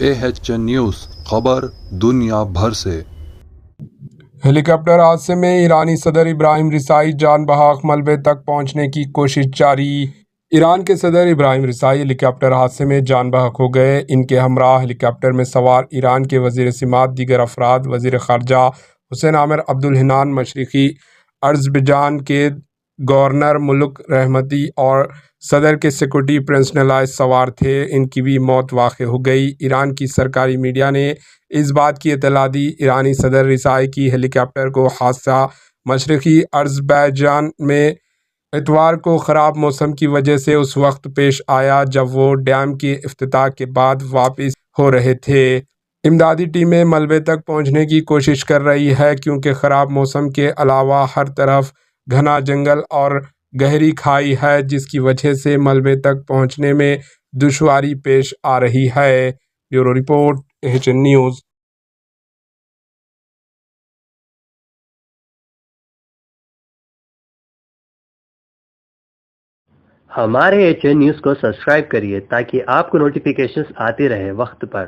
AHN news خبر دنیا بھر سے۔ ہیلی کاپٹر حادثے میں ایرانی صدر ابراہیم رئیسی جان بحق ملبے تک پہنچنے کی کوشش جاری۔ ایران کے صدر ابراہیم رئیسی ہیلی کاپٹر حادثے میں جان بحق ہو گئے۔ ان کے ہمراہ ہیلی کاپٹر میں سوار ایران کے وزیر سماعت، دیگر افراد، وزیر خارجہ حسین عامر عبدالحنان، مشرقی عرزبائجان کے گورنر ملک رحمتی اور صدر کے سیکورٹی پرسنل سوار تھے۔ ان کی بھی موت واقع ہو گئی۔ ایران کی سرکاری میڈیا نے اس بات کی اطلاع دی۔ ایرانی صدر رئیسی کی ہیلی کاپٹر کو حادثہ مشرقی عرزبائجان میں اتوار کو خراب موسم کی وجہ سے اس وقت پیش آیا جب وہ ڈیم کے افتتاح کے بعد واپس ہو رہے تھے۔ امدادی ٹیمیں ملبے تک پہنچنے کی کوشش کر رہی ہیں کیونکہ خراب موسم کے علاوہ ہر طرف گھنا جنگل اور گہری کھائی ہے، جس کی وجہ سے ملبے تک پہنچنے میں دشواری پیش آ رہی ہے۔ Bureau report, AHN news. ہمارے AHN نیوز کو سبسکرائب کریے تاکہ آپ کو نوٹیفیکیشنز آتے رہیں وقت پر۔